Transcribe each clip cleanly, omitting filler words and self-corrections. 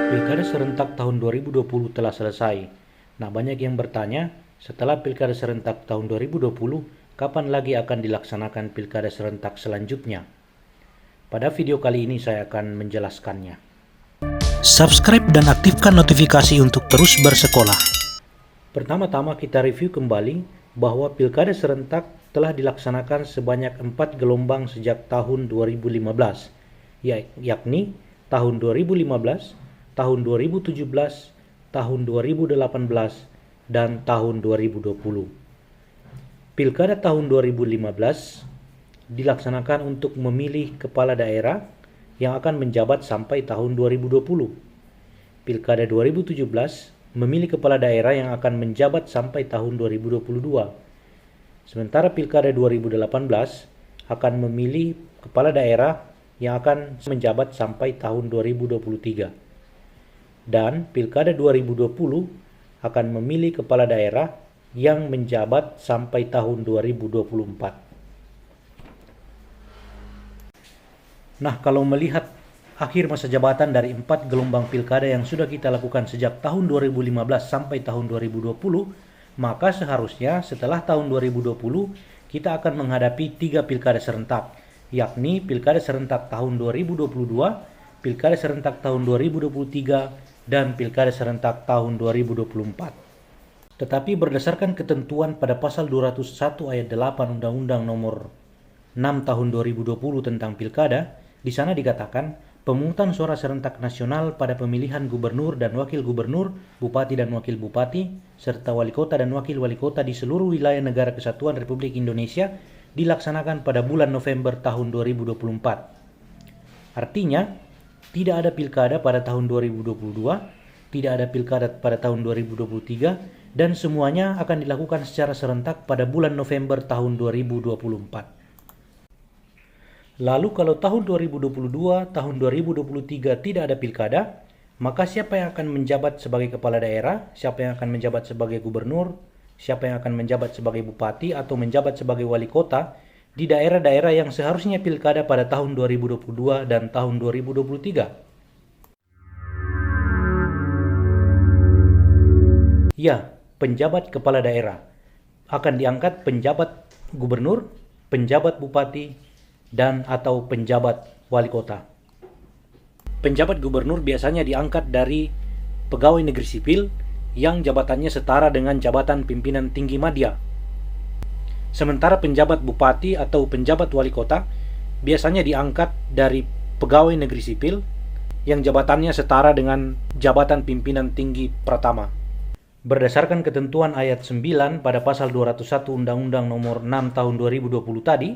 Pilkada serentak tahun 2020 telah selesai. Nah, banyak yang bertanya, setelah Pilkada serentak tahun 2020, kapan lagi akan dilaksanakan Pilkada serentak selanjutnya? Pada video kali ini saya akan menjelaskannya. Subscribe dan aktifkan notifikasi untuk terus bersekolah. Pertama-tama kita review kembali bahwa Pilkada serentak telah dilaksanakan sebanyak 4 gelombang sejak tahun 2015, yakni tahun 2015, tahun 2017, tahun 2018, dan tahun 2020. Pilkada tahun 2015 dilaksanakan untuk memilih kepala daerah yang akan menjabat sampai tahun 2020. Pilkada 2017 memilih kepala daerah yang akan menjabat sampai tahun 2022. Sementara Pilkada 2018 akan memilih kepala daerah yang akan menjabat sampai tahun 2023. Dan Pilkada 2020 akan memilih kepala daerah yang menjabat sampai tahun 2024. Nah, kalau melihat akhir masa jabatan dari 4 gelombang pilkada yang sudah kita lakukan sejak tahun 2015 sampai tahun 2020, maka seharusnya setelah tahun 2020 kita akan menghadapi 3 pilkada serentak, yakni Pilkada serentak tahun 2022, Pilkada serentak tahun 2023, dan Pilkada serentak tahun 2024. Tetapi berdasarkan ketentuan pada pasal 201 ayat 8 Undang-Undang nomor 6 tahun 2020 tentang pilkada, di sana dikatakan pemungutan suara serentak nasional pada pemilihan gubernur dan wakil gubernur, bupati dan wakil bupati, serta wali kota dan wakil wali kota di seluruh wilayah negara kesatuan Republik Indonesia dilaksanakan pada bulan November tahun 2024. Artinya, tidak ada pilkada pada tahun 2022, tidak ada pilkada pada tahun 2023, dan semuanya akan dilakukan secara serentak pada bulan November tahun 2024. Lalu kalau tahun 2022, tahun 2023 tidak ada pilkada, maka siapa yang akan menjabat sebagai kepala daerah, siapa yang akan menjabat sebagai gubernur, siapa yang akan menjabat sebagai bupati atau menjabat sebagai wali kota di daerah-daerah yang seharusnya pilkada pada tahun 2022 dan tahun 2023. Ya, penjabat kepala daerah. Akan diangkat penjabat gubernur, penjabat bupati, dan atau penjabat wali kota. Penjabat gubernur biasanya diangkat dari pegawai negeri sipil yang jabatannya setara dengan jabatan pimpinan tinggi madya. Sementara penjabat bupati atau penjabat wali kota biasanya diangkat dari pegawai negeri sipil yang jabatannya setara dengan jabatan pimpinan tinggi pratama. Berdasarkan ketentuan ayat 9 pada pasal 201 Undang-Undang nomor 6 tahun 2020 tadi,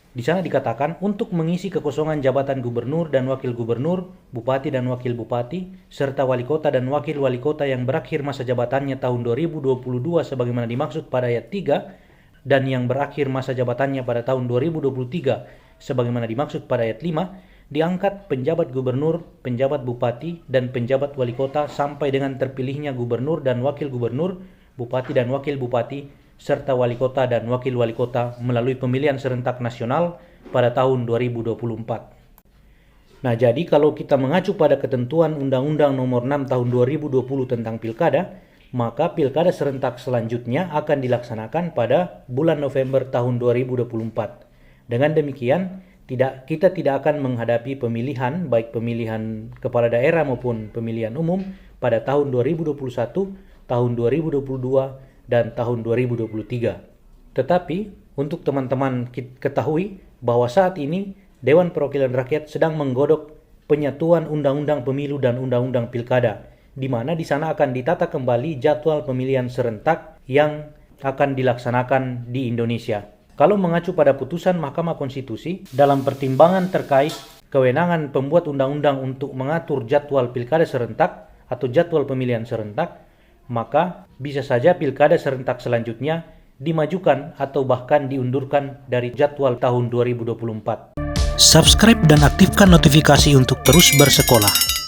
di sana dikatakan untuk mengisi kekosongan jabatan gubernur dan wakil gubernur, bupati dan wakil bupati, serta wali kota dan wakil wali kota yang berakhir masa jabatannya tahun 2022 sebagaimana dimaksud pada ayat 3, dan yang berakhir masa jabatannya pada tahun 2023 sebagaimana dimaksud pada ayat 5, diangkat penjabat gubernur, penjabat bupati, dan penjabat wali kota sampai dengan terpilihnya gubernur dan wakil gubernur, bupati dan wakil bupati, serta wali kota dan wakil wali kota melalui pemilihan serentak nasional pada tahun 2024. Nah, jadi kalau kita mengacu pada ketentuan Undang-Undang nomor 6 tahun 2020 tentang pilkada, maka pilkada serentak selanjutnya akan dilaksanakan pada bulan November tahun 2024. Dengan demikian, kita tidak akan menghadapi pemilihan, baik pemilihan kepala daerah maupun pemilihan umum pada tahun 2021, tahun 2022, dan tahun 2023. Tetapi, untuk teman-teman ketahui bahwa saat ini Dewan Perwakilan Rakyat sedang menggodok penyatuan Undang-Undang Pemilu dan Undang-Undang Pilkada, di mana di sana akan ditata kembali jadwal pemilihan serentak yang akan dilaksanakan di Indonesia. Kalau mengacu pada putusan Mahkamah Konstitusi dalam pertimbangan terkait kewenangan pembuat undang-undang untuk mengatur jadwal pilkada serentak atau jadwal pemilihan serentak, maka bisa saja pilkada serentak selanjutnya dimajukan atau bahkan diundurkan dari jadwal tahun 2024. Subscribe dan aktifkan notifikasi untuk terus bersekolah.